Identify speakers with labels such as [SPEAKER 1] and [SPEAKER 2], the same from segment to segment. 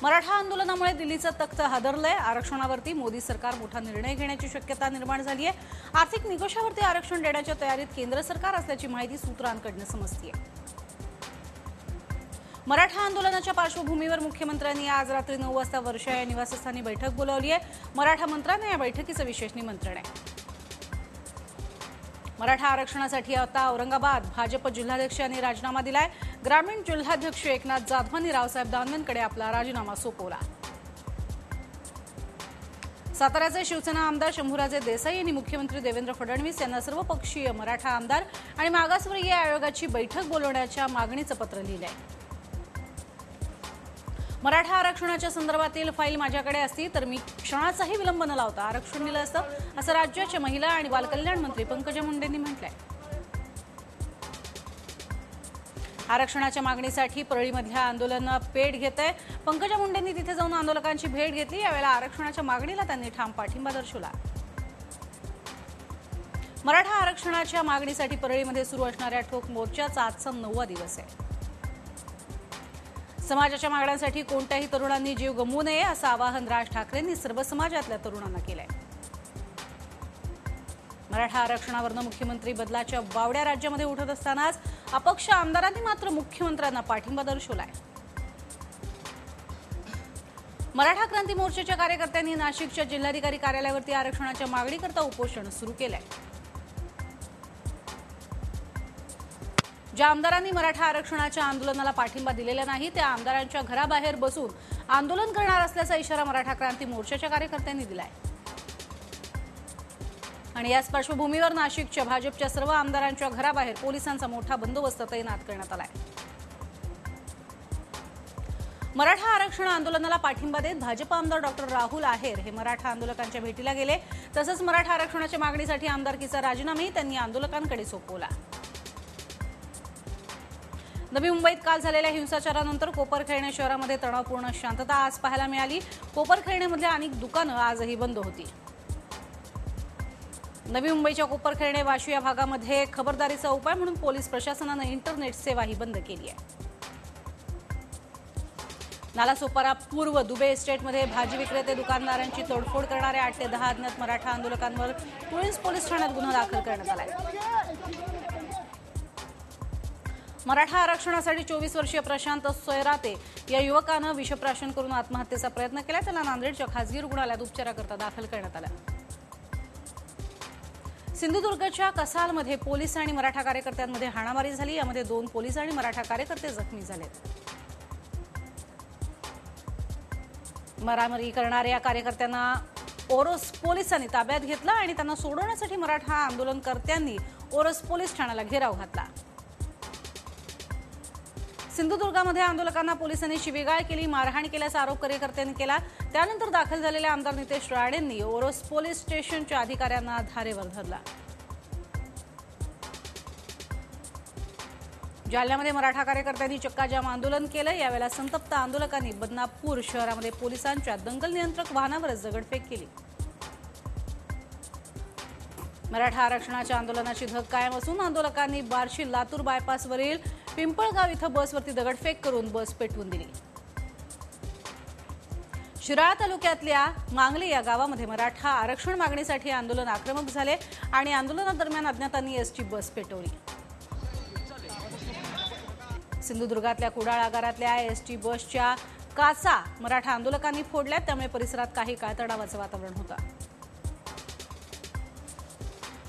[SPEAKER 1] मराठा आंदोलनामुळे दिल्लीचं तख्त हादरलंय। आरक्षणावरती मोदी सरकार मोठा निर्णय घेण्याची शक्यता निर्माण झाली आहे। आर्थिक निकषावरती आरक्षण देण्याच्या तयारीत केंद्र सरकार असल्याची माहिती सूत्रांकडून समजते। मराठा आंदोलनाच्या पार्श्वभूमीवर मुख्यमंत्र्यांनी आज रात्री 9 वाजता वर्षा या निवासस्थानी बैठक बोलावली आहे। मराठा मंत्र्यांना या बैठकीचं विशेष निमंत्रण आहे। मराठा आरक्षणासाठी आता औरंगाबाद भाजप जिल्हाध्यक्षांनी राजीनामा दिलाय। ग्रामीण जिल्हाध्यक्ष एकनाथ जाधवांनी रावसाहेब दानवेंकडे आपला राजीनामा सोपवला। साताऱ्याचे शिवसेना आमदार शंभूराजे देसाई यांनी मुख्यमंत्री देवेंद्र फडणवीस यांना सर्वपक्षीय मराठा आमदार आणि मागासवर्गीय आयोगाची बैठक बोलवण्याच्या मागणीचं पत्र लिहिलंय। मराठा आरक्षणाच्या संदर्भातील फाईल माझ्याकडे असती तर मी क्षणाचाही विलंब न लावता आरक्षण दिलं असतं, असं राज्याचे महिला आणि बालकल्याण मंत्री पंकजा मुंडेंनी म्हटलंय। आरक्षणाच्या मागणीसाठी परळीमधल्या आंदोलन पेट घेतंय। पंकजा मुंडेंनी तिथे जाऊन आंदोलकांची भेट घेतली। यावेळेला आरक्षणाच्या मागणीला त्यांनी ठाम पाठिंबा दर्शवला। मराठा आरक्षणाच्या मागणीसाठी परळीमध्ये सुरू असणाऱ्या ठोक मोर्चाचा आजचा 9वा दिवस आहे। समाजाच्या मागण्यांसाठी कोणत्याही तरुणांनी जीव गमवू नये असं आवाहन राज ठाकरेंनी सर्व समाजातल्या तरुणांना केलंय। मराठा आरक्षणावरून मुख्यमंत्री बदलाच्या वावड्या राज्यामध्ये उठत असतानाच अपक्ष आमदारांनी मात्र मुख्यमंत्र्यांना पाठिंबा दर्शवलाय। मराठा क्रांती मोर्चाच्या कार्यकर्त्यांनी नाशिकच्या जिल्हाधिकारी कार्यालयावरती आरक्षणाच्या मागणीकरता उपोषण सुरू केलंय। ज्या आमदारांनी मराठा आरक्षणाच्या आंदोलनाला पाठिंबा दिलेला नाही त्या आमदारांच्या घराबाहेर बसून आंदोलन करणार असल्याचा इशारा मराठा क्रांती मोर्चाच्या कार्यकर्त्यांनी दिलाय। आणि याच पार्श्वभूमीवर नाशिकच्या भाजपच्या सर्व आमदारांच्या घराबाहेर पोलिसांचा मोठा बंदोबस्त तैनात करण्यात आलाय। मराठा आरक्षण आंदोलनाला पाठिंबा देत भाजप आमदार डॉक्टर राहुल आहेर हे मराठा आंदोलकांच्या भेटीला गेले। तसंच मराठा आरक्षणाच्या मागणीसाठी आमदारकीचा राजीनामाही त्यांनी आंदोलकांकडे सोपवला। नवी मुंबईत काल झालेल्या हिंसाचारानंतर कोपरखैरणे शहरामध्ये तणावपूर्ण शांतता आज पाहायला मिळाली। कोपरखैरणेमधल्या अनेक दुकानं आजही बंद होती। नवी मुंबईच्या कोपरखैरणे वाशी या भागामध्ये खबरदारीचा उपाय म्हणून पोलीस प्रशासनानं इंटरनेट सेवाही बंद केली आहे। नालासोपारा पूर्व दुबे एस्टेटमध्ये भाजी विक्रेते दुकानदारांची तोडफोड करणाऱ्या 8 ते 10 अज्ञात मराठा आंदोलकांवर पुळीस पोलीस ठाण्यात गुन्हा दाखल करण्यात आलाय। मराठा आरक्षणासाठी 24 वर्षीय प्रशांत सोयराते या युवकानं विषप्राशन करून आत्महत्येचा प्रयत्न केला। त्याला नांदेडच्या खासगी रुग्णालयात उपचाराकरता दाखल करण्यात आलं। सिंधुदुर्गच्या कसालमध्ये पोलीस आणि मराठा कार्यकर्त्यांमध्ये हाणामारी झाली। यामध्ये 2 पोलीस आणि मराठा कार्यकर्ते जखमी झाले। मारामारी करणाऱ्या कार्यकर्त्यांना ओरोस पोलिसांनी ताब्यात घेतलं आणि त्यांना सोडवण्यासाठी मराठा आंदोलनकर्त्यांनी ओरोस पोलीस ठाण्याला घेराव घातला। सिंधुदुर्गामध्ये आंदोलकांना पोलिसांनी शिवीगाळ केली, मारहाण केल्याचा आरोप कार्यकर्त्यांनी केला। त्यानंतर दाखल झालेल्या आमदार नितेश राणेंनी ओरोस पोलीस स्टेशनच्या अधिकाऱ्यांना धारेवर धरला। जालन्यामध्ये मराठा कार्यकर्त्यांनी चक्काजाम आंदोलन केलं। यावेळेला संतप्त आंदोलकांनी बदनापूर शहरामध्ये पोलिसांच्या दंगल नियंत्रक वाहनावरच दगडफेक केली। मराठा आरक्षणाच्या आंदोलनाची धग कायम असून आंदोलकांनी बार्शी लातूर बायपासवरील पिंपळगाव इथं बसवरती दगडफेक करून बस पेटवून दिली। शिराळा तालुक्यातल्या मांगली या गावामध्ये मराठा आरक्षण मागणीसाठी आंदोलन आक्रमक झाले आणि आंदोलनादरम्यान अज्ञातांनी एसटी बस पेटवली। सिंधुदुर्गातल्या कुडाळ आगारातल्या एसटी बसच्या काचा मराठा आंदोलकांनी फोडल्या। त्यामुळे परिसरात काही काळ तणावाचं वातावरण होतं।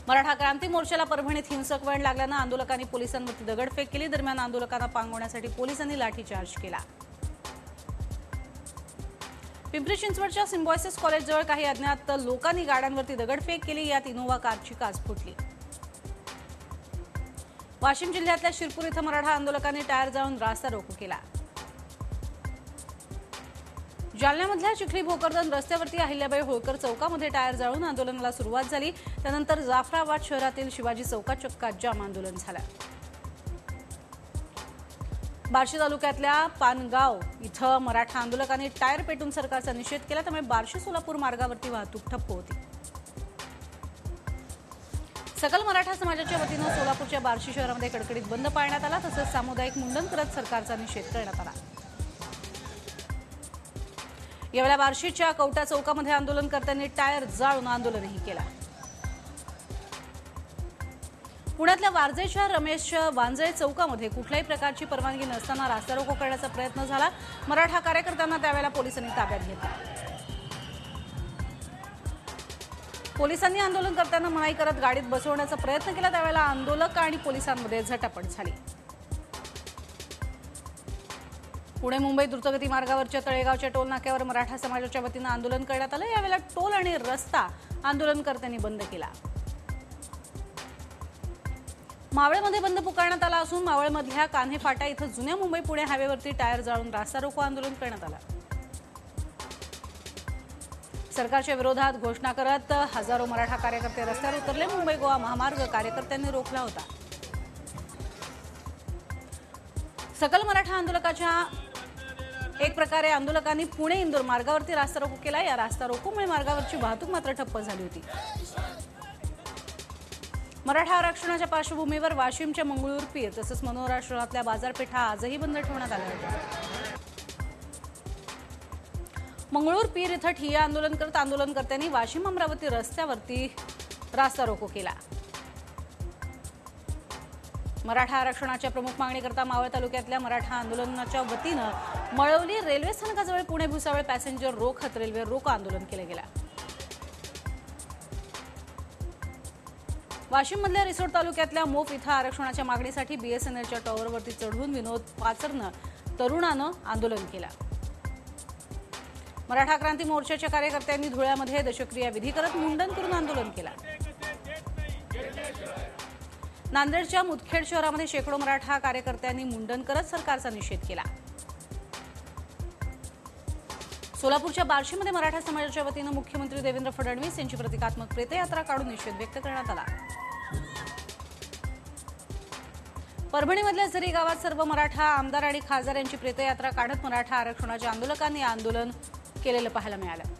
[SPEAKER 1] मराठा क्रांती मोर्चाला परभणीत हिंसक वळण लागल्यानं आंदोलकांनी पोलिसांवरती दगडफेक केली। दरम्यान आंदोलकांना पांगवण्यासाठी पोलिसांनी लाठीचार्ज केला। पिंपरी चिंचवडच्या सिम्बॉयसिस कॉलेजजवळ काही अज्ञात लोकांनी गाड्यांवरती दगडफेक केली। यात इनोव्हा कारची काच फुटली। वाशिम जिल्ह्यातल्या शिरपूर इथं मराठा आंदोलकांनी टायर जाळून रास्ता रोको केला। जालन्यामधल्या चिखली भोकरदन रस्त्यावरती अहिल्याबाई होळकर चौकामध्ये टायर जाळून आंदोलनाला सुरुवात झाली। त्यानंतर जाफराबाद शहरातील शिवाजी चौकात चक्का जाम आंदोलन झालं। बार्शी तालुक्यातल्या पानगाव इथं मराठा आंदोलकांनी टायर पेटून सरकारचा निषेध केला। त्यामुळे बार्शी सोलापूर मार्गावरती वाहतूक ठप्प होती। सकल मराठा समाजाच्या वतीनं सोलापूरच्या बार्शी शहरामध्ये कडकडीत बंद पाळण्यात आला। तसंच सामुदायिक मुंडन करत सरकारचा निषेध करण्यात आला। यावेळेला बार्शीच्या कवठा चौकामध्ये आंदोलनकर्त्यांनी टायर जाळून आंदोलनही केलं. पुण्यातल्या वारजेच्या रमेश वांजळे चौकामध्ये कुठल्याही प्रकारची परवानगी नसताना रास्ता रोको करण्याचा प्रयत्न झाला. मराठा कार्यकर्त्यांना त्यावेळेला पोलिसांनी ताब्यात घेतलं. पोलिसांनी आंदोलनकर्त्यांना मनाई करत गाडीत बसवण्याचा प्रयत्न केला. त्यावेळेला आंदोलक आणि पोलिसांमध्ये झटापट झाली. पुणे मुंबई द्रुतगती मार्गावरच्या तळेगावच्या टोल नाक्यावर मराठा समाजाच्या वतीनं आंदोलन करण्यात आलं. यावेळेला टोल आणि रस्ता आंदोलनकर्त्यांनी बंद केला. मावळमध्ये बंद पुकारण्यात आला असून मावळमधल्या कान्हे फाटा इथं जुन्या मुंबई पुणे हायवेवरती टायर जाळून रास्ता रोको आंदोलन करण्यात आलं. सरकारच्या विरोधात घोषणा करत हजारो मराठा कार्यकर्ते रस्त्यावर उतरले. मुंबई गोवा महामार्ग कार्यकर्त्यांनी रोखला होता. सकल मराठा आंदोलकाच्या एक प्रकारे आंदोलकांनी पुणे इंदोर मार्गावरती रास्ता रोको केला. या रास्ता रोकोमुळे मार्गावरची वाहतूक मात्र ठप्प झाली होती. मराठा आरक्षणाच्या पार्श्वभूमीवर वाशिमच्या मंगळूर पीर तसंच मनोरा शहरातल्या बाजारपेठा आजही बंद ठेवण्यात आल्या होत्या. मंगळूर पीर इथं ठिय्या आंदोलन करत आंदोलनकर्त्यांनी वाशिम अमरावती रस्त्यावरती रास्ता रोको केला. मराठा आरक्षणाच्या प्रमुख मागणीकरता मावळ तालुक्यातल्या मराठा आंदोलनाच्या वतीनं मळवली रेल्वे स्थानकाजवळ पुणे भुसावळ पॅसेंजर रोखत रेल्वे रोको आंदोलन केलं गेलं. वाशिममधल्या रिसोड तालुक्यातल्या मोफ इथं आरक्षणाच्या मागणीसाठी बीएसएनएलच्या टॉवरवरती चढून विनोद पाचरनं तरुणानं आंदोलन केलं. मराठा क्रांती मोर्चाच्या कार्यकर्त्यांनी धुळ्यामध्ये दशक्रिया विधी करत मुंडन करून आंदोलन केलं. नांदेडच्या मुदखेड शहरामध्ये शेकडो मराठा कार्यकर्त्यांनी मुंडन करत सरकारचा निषेध केला. सोलापूरच्या बार्शीमध्ये मराठा समाजाच्या वतीनं मुख्यमंत्री देवेंद्र फडणवीस यांची प्रतिकात्मक प्रेतयात्रा काढून निषेध व्यक्त करण्यात आला. परभणीमधल्या झरी गावात सर्व मराठा आमदार आणि खासदार यांची प्रेतयात्रा काढत मराठा आरक्षणाच्या आंदोलकांनी आंदोलन केलेलं पाहायला मिळालं.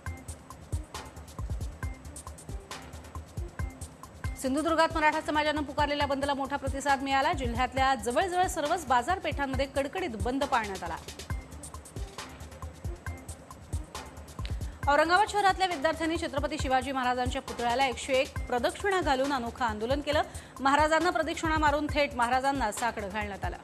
[SPEAKER 1] सिंधुदुर्गात मराठा समाजानं पुकारलेल्या बंदला मोठा प्रतिसाद मिळाला. जिल्ह्यातल्या जवळजवळ सर्वच बाजारपेठांमध्ये कडकडीत बंद पाळण्यात आला. औरंगाबाद शहरातल्या विद्यार्थ्यांनी छत्रपती शिवाजी महाराजांच्या पुतळ्याला 101 प्रदक्षिणा घालून अनोखं आंदोलन केलं. महाराजांना प्रदक्षिणा मारून थेट महाराजांना साकडं घालण्यात आलं.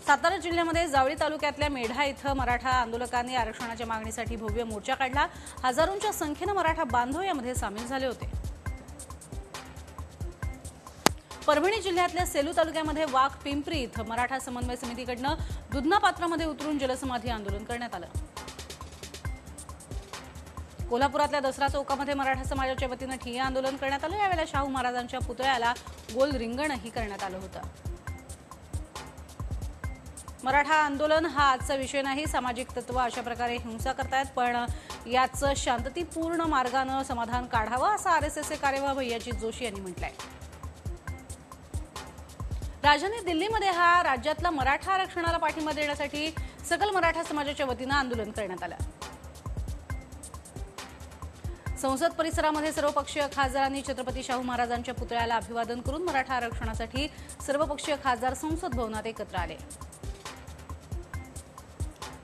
[SPEAKER 1] सातारा जिल्ह्यामध्ये जावळी तालुक्यातल्या मेढा इथं मराठा आंदोलकांनी आरक्षणाच्या मागणीसाठी भव्य मोर्चा काढला. हजारोंच्या संख्येनं मराठा बांधव यामध्ये सामील झाले होते. परभणी जिल्ह्यातल्या सेलू तालुक्यामध्ये वाघ पिंपरी इथं मराठा समन्वय समितीकडनं दुधना पात्रामध्ये उतरून जलसमाधी आंदोलन करण्यात आलं. कोल्हापुरातल्या दसरा चौकामध्ये मराठा समाजाच्या वतीनं ठिय्या आंदोलन करण्यात आलं. यावेळेला शाहू महाराजांच्या पुतळ्याला गोल रिंगणही करण्यात आलं होतं. मराठा आंदोलन हा आजचा विषय नाही. सामाजिक तत्व अशा प्रकारे हिंसा करतायत, पण याचं शांततापूर्ण मार्गानं समाधान काढावं असं आरएसएसचे कार्यवाह भैयाजी जोशी यांनी म्हटलंय. राजधानी दिल्लीमध्ये हा राज्यातला मराठा आरक्षणाला पाठिंबा देण्यासाठी सकल मराठा समाजाच्या वतीनं आंदोलन करण्यात आलं. संसद परिसरामध्ये सर्वपक्षीय खासदारांनी छत्रपती शाहू महाराजांच्या पुतळ्याला अभिवादन करून मराठा आरक्षणासाठी सर्वपक्षीय खासदार संसद भवनात एकत्र आले.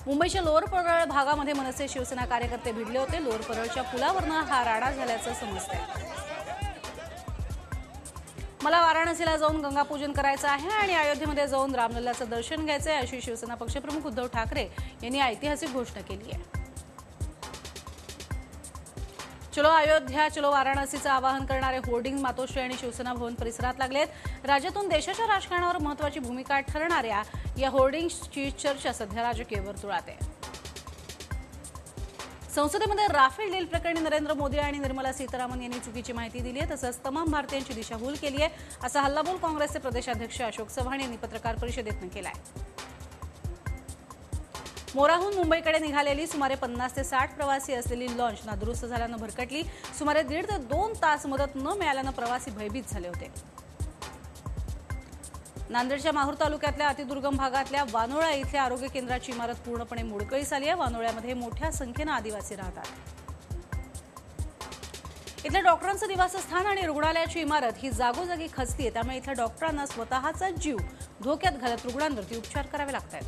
[SPEAKER 1] मुंबईच्या लोअर परळ भागामध्ये मनसे शिवसेना कार्यकर्ते भिडले होते. लोअर परळच्या पुलावरनं हा राडा झाल्याचं समजतंय. मला वाराणसीला जाऊन गंगापूजन करायचं आहे आणि अयोध्येमध्ये जाऊन रामलल्लाचं दर्शन घ्यायचंय अशी शिवसेना पक्षप्रमुख उद्धव ठाकरे यांनी ऐतिहासिक घोषणा केली आहे. चलो अयोध्या चलो वाराणसीचं आवाहन करणारे होर्डिंग मातोश्री आणि शिवसेना भवन परिसरात लागलेत. राज्यातून देशाच्या राजकारणावर महत्त्वाची भूमिका ठरणाऱ्या या होर्डिंग्सची चर्चा सध्या राजकीय वर्तुळात आहे. संसदेमध्ये राफेल डील प्रकरणी नरेंद्र मोदी आणि निर्मला सीतारामन यांनी चुकीची माहिती दिली आहे, तसंच तमाम भारतीयांची दिशाभूल केली आहे असा हल्लाबोल काँग्रेसचे प्रदेशाध्यक्ष अशोक चव्हाण यांनी पत्रकार परिषदेत केला आहे. मोराहून मुंबईकडे निघालेली सुमारे 50 ते 60 प्रवासी असलेली लॉन्च नादुरुस्त झाल्यानं भरकटली. सुमारे 1.5 ते 2 तास मदत न मिळाल्यानं प्रवासी भयभीत झाले होते. नांदेडच्या माहूर तालुक्यातल्या अतिदुर्गम भागातल्या वानोळा इथल्या आरोग्य केंद्राची इमारत पूर्णपणे मोडकळीस आली आहे. वानोळ्यामध्ये मोठ्या संख्येनं आदिवासी राहतात. इथल्या डॉक्टरांचं निवासस्थान आणि रुग्णालयाची इमारत ही जागोजागी खचतीये, त्यामुळे इथल्या डॉक्टरांना स्वतःचा जीव धोक्यात घालत रुग्णांवरती उपचार करावे लागतात.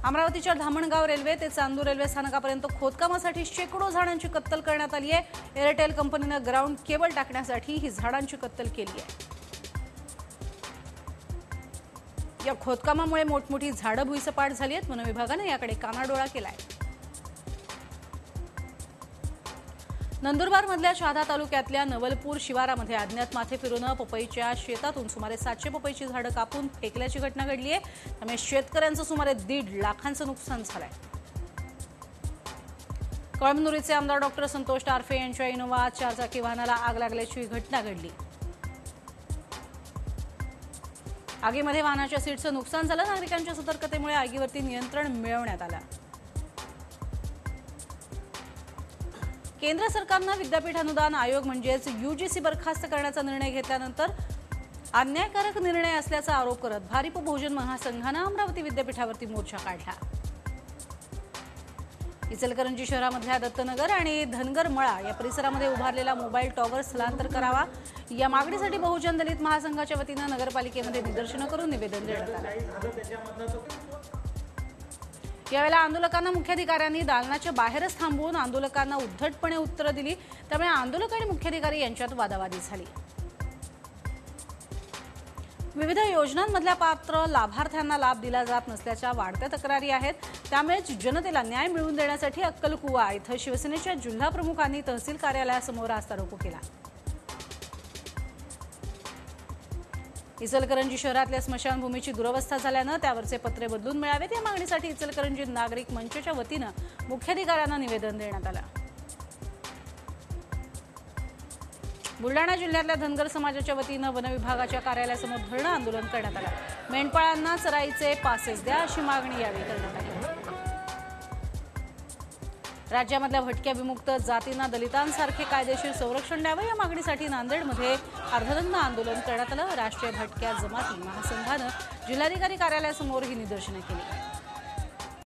[SPEAKER 1] अमरावतीच्या धामणगाव रेल्वे ते चांदूर रेल्वे स्थानकापर्यंत खोदकामासाठी शेकडो झाडांची कत्तल करण्यात आली आहे। एअरटेल कंपनीने ग्राउंड केबल टाकण्यासाठी ही झाडांची कत्तल केली आहे। या खोदकामामुळे मोठमोठी झाडं भुईसपाट झाली आहेत। वन विभागाने याकडे कानाडोळा केलाय। नंदुरबार मधल्या शहादा तालुक्यातल्या नवलपूर शिवारामध्ये अज्ञात माथे फिरून पपईच्या शेतातून सुमारे 700 पपईची झाडं कापून फेकल्याची घटना घडली आहे। त्यामुळे शेतकऱ्यांचं सुमारे 1.5 लाखांचं नुकसान झालंय। कळमनुरीचे आमदार डॉक्टर संतोष टारफे यांच्या इनोव्हा 4 चाकी वाहनाला आग लागल्याची घटना घडली। आगीमध्ये वाहनाच्या सीटचं नुकसान झालं। नागरिकांच्या सतर्कतेमुळे आगीवरती नियंत्रण मिळवण्यात आलं। केंद्र सरकारनं विद्यापीठ अनुदान आयोग म्हणजेच यूजीसी बरखास्त करण्याचा निर्णय घेतल्यानंतर अन्यायकारक निर्णय असल्याचा आरोप करत भारिप बहुजन महासंघानं अमरावती विद्यापीठावरती मोर्चा काढला। इचलकरंजी शहरामधल्या दत्तनगर आणि धनगर मळा या परिसरामध्ये उभारलेला मोबाईल टॉवर स्थलांतर करावा या मागणीसाठी बहुजन दलित महासंघाच्या वतीनं नगरपालिकेमध्ये निदर्शनं करून निवेदन देण्यात आलं। यावेळेला आंदोलकांना मुख्याधिकाऱ्यांनी दालनाच्या बाहेरच थांबवून आंदोलकांना उद्धटपणे उत्तरं दिली। त्यामुळे आंदोलक आणि मुख्याधिकारी यांच्यात वादावादी झाली। विविध योजनांमधल्या पात्र लाभार्थ्यांना लाभ दिला जात नसल्याच्या वाढत्या तक्रारी आहेत। त्यामुळेच जनतेला न्याय मिळवून देण्यासाठी अक्कलकुवा इथं शिवसेनेच्या जिल्हा प्रमुखांनी तहसील कार्यालयासमोर रास्ता रोको केला। इचलकरंजी शहरातल्या स्मशानभूमीची दुरवस्था झाल्यानं त्यावरचे पत्रे बदलून मिळावेत या मागणीसाठी इचलकरंजी नागरिक मंचच्या वतीनं मुख्याधिकाऱ्यांना निवेदन देण्यात आलं। बुलढाणा जिल्ह्यातल्या धनगर समाजाच्या वतीनं वन विभागाच्या कार्यालयासमोर धरणं आंदोलन करण्यात आलं। मेंढपाळांना चराईचे पासेस द्या अशी मागणी यावेळी करण्यात आली। राज्यामधल्या भटक्या विमुक्त जातींना दलितांसारखे कायदेशीर संरक्षण द्यावं या मागणीसाठी नांदेडमध्ये अर्धनग्न आंदोलन करण्यात आलं। राष्ट्रीय भटक्या जमाती महासंघानं जिल्हाधिकारी कार्यालयासमोर ही निदर्शनं केली।